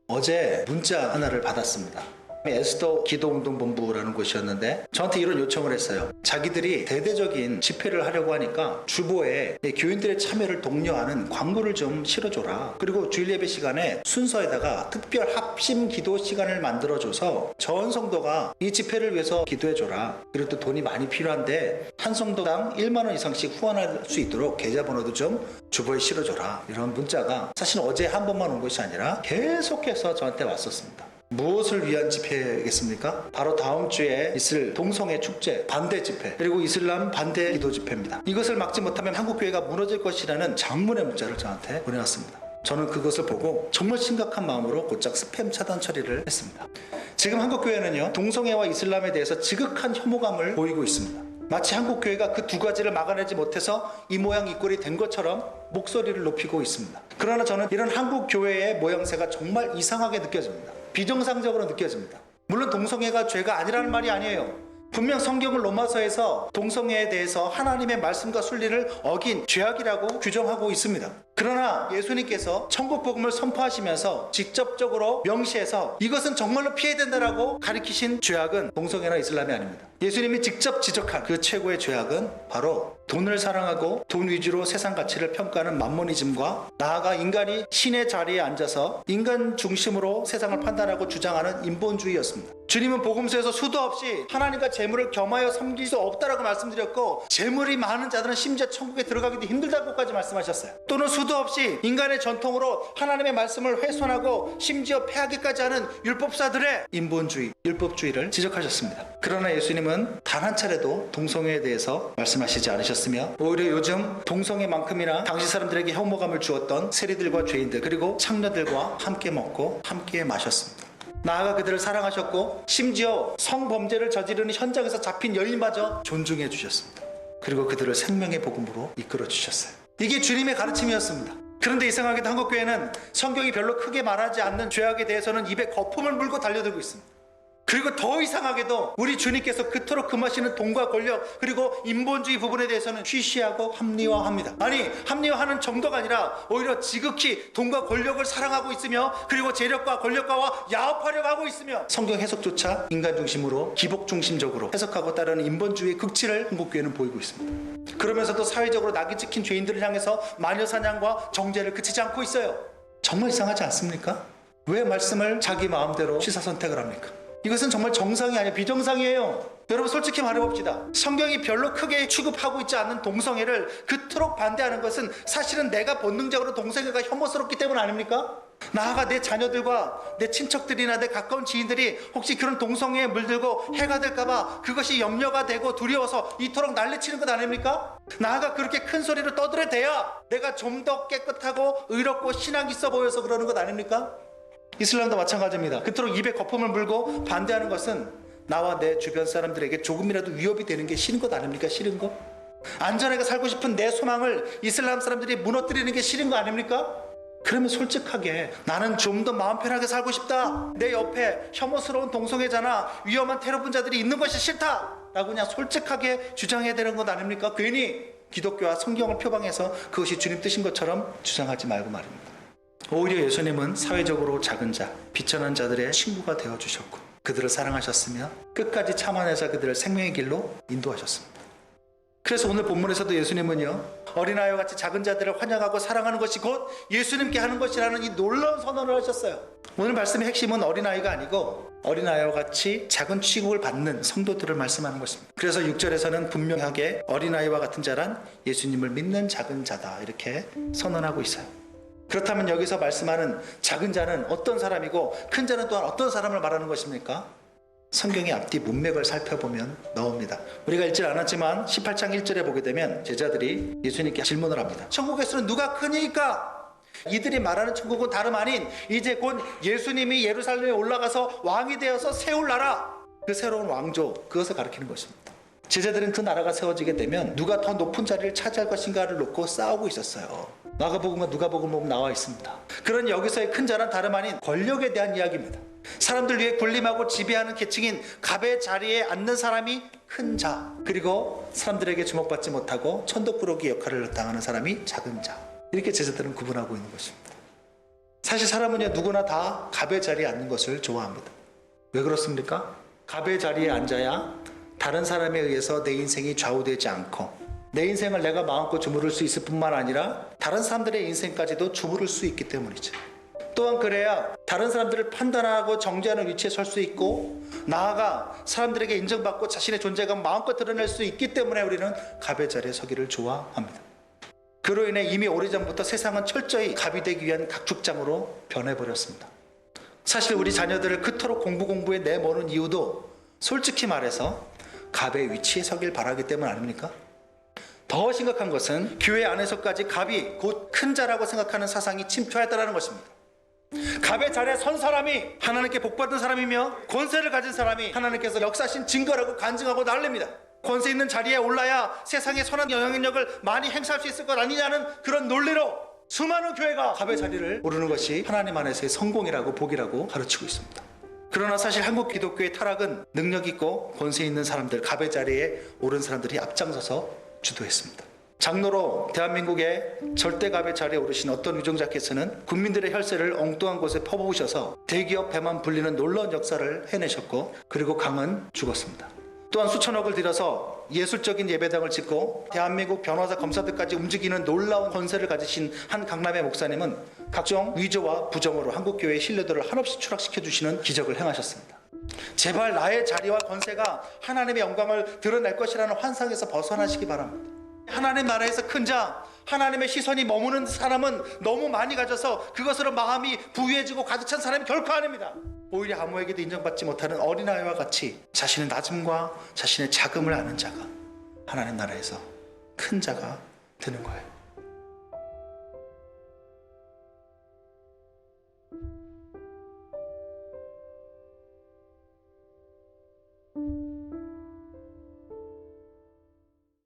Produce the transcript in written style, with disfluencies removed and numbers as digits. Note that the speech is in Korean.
어제 문자 하나를 받았습니다. 에스더 기도운동본부라는 곳이었는데 저한테 이런 요청을 했어요. 자기들이 대대적인 집회를 하려고 하니까 주보에 교인들의 참여를 독려하는 광고를 좀 실어줘라. 그리고 주일 예배 시간에 순서에다가 특별 합심 기도 시간을 만들어줘서 전 성도가 이 집회를 위해서 기도해줘라. 그리고 또 돈이 많이 필요한데 한 성도당 1만 원 이상씩 후원할 수 있도록 계좌번호도 좀 주보에 실어줘라. 이런 문자가 사실 어제 한 번만 온 것이 아니라 계속해서 저한테 왔었습니다. 무엇을 위한 집회겠습니까? 바로 다음 주에 있을 동성애 축제 반대 집회, 그리고 이슬람 반대 기도 집회입니다. 이것을 막지 못하면 한국교회가 무너질 것이라는 장문의 문자를 저한테 보내왔습니다. 저는 그것을 보고 정말 심각한 마음으로 곧장 스팸 차단 처리를 했습니다. 지금 한국교회는요, 동성애와 이슬람에 대해서 지극한 혐오감을 보이고 있습니다. 마치 한국교회가 그 두 가지를 막아내지 못해서 이 모양 이 꼴이 된 것처럼 목소리를 높이고 있습니다. 그러나 저는 이런 한국교회의 모양새가 정말 이상하게 느껴집니다. 비정상적으로 느껴집니다. 물론 동성애가 죄가 아니라는 말이 아니에요. 분명 성경을 로마서에서 동성애에 대해서 하나님의 말씀과 순리를 어긴 죄악이라고 규정하고 있습니다. 그러나 예수님께서 천국 복음을 선포하시면서 직접적으로 명시해서 이것은 정말로 피해야 된다라고 가리키신 죄악은 동성애나 이슬람이 아닙니다. 예수님이 직접 지적한 그 최고의 죄악은 바로 돈을 사랑하고 돈 위주로 세상 가치를 평가하는 맘모니즘과 나아가 인간이 신의 자리에 앉아서 인간 중심으로 세상을 판단하고 주장하는 인본주의였습니다. 주님은 복음서에서 수도 없이 하나님과 재물을 겸하여 섬길 수 없다라고 말씀드렸고, 재물이 많은 자들은 심지어 천국에 들어가기도 힘들다고까지 말씀하셨어요. 또는 수도 없이 인간의 전통으로 하나님의 말씀을 훼손하고 심지어 폐하기까지 하는 율법사들의 인본주의, 율법주의를 지적하셨습니다. 그러나 예수님은 단 한 차례도 동성애에 대해서 말씀하시지 않으셨으며, 오히려 요즘 동성애만큼이나 당시 사람들에게 혐오감을 주었던 세리들과 죄인들, 그리고 창녀들과 함께 먹고 함께 마셨습니다. 나아가 그들을 사랑하셨고, 심지어 성범죄를 저지르는 현장에서 잡힌 여인마저 존중해 주셨습니다. 그리고 그들을 생명의 복음으로 이끌어 주셨어요. 이게 주님의 가르침이었습니다. 그런데 이상하게도 한국교회는 성경이 별로 크게 말하지 않는 죄악에 대해서는 입에 거품을 물고 달려들고 있습니다. 그리고 더 이상하게도 우리 주님께서 그토록 금하시는 돈과 권력, 그리고 인본주의 부분에 대해서는 쉬쉬하고 합리화합니다. 아니, 합리화하는 정도가 아니라 오히려 지극히 돈과 권력을 사랑하고 있으며, 그리고 재력과 권력가와 야합하려고 하고 있으며, 성경 해석조차 인간 중심으로 기복 중심적으로 해석하고 따르는 인본주의의 극치를 한국교회는 보이고 있습니다. 그러면서도 사회적으로 낙이 찍힌 죄인들을 향해서 마녀사냥과 정죄를 그치지 않고 있어요. 정말 이상하지 않습니까? 왜 말씀을 자기 마음대로 취사선택을 합니까? 이것은 정말 정상이 아니라 비정상이에요. 여러분, 솔직히 말해봅시다. 성경이 별로 크게 취급하고 있지 않는 동성애를 그토록 반대하는 것은 사실은 내가 본능적으로 동성애가 혐오스럽기 때문 아닙니까? 나아가 내 자녀들과 내 친척들이나 내 가까운 지인들이 혹시 그런 동성애에 물들고 해가 될까봐 그것이 염려가 되고 두려워서 이토록 난리치는 것 아닙니까? 나아가 그렇게 큰 소리로 떠들어대야 내가 좀 더 깨끗하고 의롭고 신앙 있어 보여서 그러는 것 아닙니까? 이슬람도 마찬가지입니다. 그토록 입에 거품을 물고 반대하는 것은 나와 내 주변 사람들에게 조금이라도 위협이 되는 게 싫은 것 아닙니까? 싫은 거? 안전하게 살고 싶은 내 소망을 이슬람 사람들이 무너뜨리는 게 싫은 거 아닙니까? 그러면 솔직하게 나는 좀 더 마음 편하게 살고 싶다, 내 옆에 혐오스러운 동성애자나 위험한 테러분자들이 있는 것이 싫다 라고 그냥 솔직하게 주장해야 되는 것 아닙니까? 괜히 기독교와 성경을 표방해서 그것이 주님 뜻인 것처럼 주장하지 말고 말입니다. 오히려 예수님은 사회적으로 작은 자, 비천한 자들의 친구가 되어주셨고, 그들을 사랑하셨으며 끝까지 참아내서 그들을 생명의 길로 인도하셨습니다. 그래서 오늘 본문에서도 예수님은요, 어린아이와 같이 작은 자들을 환영하고 사랑하는 것이 곧 예수님께 하는 것이라는 이 놀라운 선언을 하셨어요. 오늘 말씀의 핵심은 어린아이가 아니고 어린아이와 같이 작은 취급을 받는 성도들을 말씀하는 것입니다. 그래서 6절에서는 분명하게 어린아이와 같은 자란 예수님을 믿는 작은 자다, 이렇게 선언하고 있어요. 그렇다면 여기서 말씀하는 작은 자는 어떤 사람이고 큰 자는 또한 어떤 사람을 말하는 것입니까? 성경의 앞뒤 문맥을 살펴보면 나옵니다. 우리가 읽지 않았지만 18장 1절에 보게 되면 제자들이 예수님께 질문을 합니다. 천국에서는 누가 크니까? 이들이 말하는 천국은 다름 아닌 이제 곧 예수님이 예루살렘에 올라가서 왕이 되어서 세울 나라, 그 새로운 왕조, 그것을 가리키는 것입니다. 제자들은 그 나라가 세워지게 되면 누가 더 높은 자리를 차지할 것인가를 놓고 싸우고 있었어요. 마가복음과 누가복음 보면 나와 있습니다. 그런 여기서의 큰 자는 다름 아닌 권력에 대한 이야기입니다. 사람들 위에 군림하고 지배하는 계층인 갑의 자리에 앉는 사람이 큰 자, 그리고 사람들에게 주목받지 못하고 천덕꾸러기 역할을 당하는 사람이 작은 자, 이렇게 제자들은 구분하고 있는 것입니다. 사실 사람은요, 누구나 다 갑의 자리에 앉는 것을 좋아합니다. 왜 그렇습니까? 갑의 자리에 앉아야 다른 사람에 의해서 내 인생이 좌우되지 않고 내 인생을 내가 마음껏 주무를 수 있을 뿐만 아니라 다른 사람들의 인생까지도 주무를 수 있기 때문이죠. 또한 그래야 다른 사람들을 판단하고 정죄하는 위치에 설 수 있고 나아가 사람들에게 인정받고 자신의 존재감 마음껏 드러낼 수 있기 때문에 우리는 갑의 자리에 서기를 좋아합니다. 그로 인해 이미 오래전부터 세상은 철저히 갑이 되기 위한 각축장으로 변해버렸습니다. 사실 우리 자녀들을 그토록 공부에 내모는 이유도 솔직히 말해서 갑의 위치에 서길 바라기 때문 아닙니까? 더 심각한 것은 교회 안에서까지 갑이 곧 큰 자라고 생각하는 사상이 침투하였다는 것입니다. 갑의 자리에 선 사람이 하나님께 복받은 사람이며 권세를 가진 사람이 하나님께서 역사하신 증거라고 간증하고 난립니다. 권세 있는 자리에 올라야 세상에 선한 영향력을 많이 행사할 수 있을 것 아니냐는 그런 논리로 수많은 교회가 갑의 자리를 오르는 것이 하나님 안에서의 성공이라고 복이라고 가르치고 있습니다. 그러나 사실 한국 기독교의 타락은 능력 있고 권세 있는 사람들, 갑의 자리에 오른 사람들이 앞장서서 주도했습니다. 장로로 대한민국의 절대갑의 자리에 오르신 어떤 유정자께서는 국민들의 혈세를 엉뚱한 곳에 퍼부으셔서 대기업 배만 불리는 놀라운 역사를 해내셨고, 그리고 강은 죽었습니다. 또한 수천억을 들여서 예술적인 예배당을 짓고 대한민국 변호사 검사들까지 움직이는 놀라운 권세를 가지신 한 강남의 목사님은 각종 위조와 부정으로 한국교회의 신뢰도를 한없이 추락시켜 주시는 기적을 행하셨습니다. 제발 나의 자리와 권세가 하나님의 영광을 드러낼 것이라는 환상에서 벗어나시기 바랍니다. 하나님 나라에서 큰 자, 하나님의 시선이 머무는 사람은 너무 많이 가져서 그것으로 마음이 부유해지고 가득 찬 사람이 결코 아닙니다. 오히려 아무에게도 인정받지 못하는 어린아이와 같이 자신의 낮음과 자신의 자금을 아는 자가 하나님 나라에서 큰 자가 되는 거예요.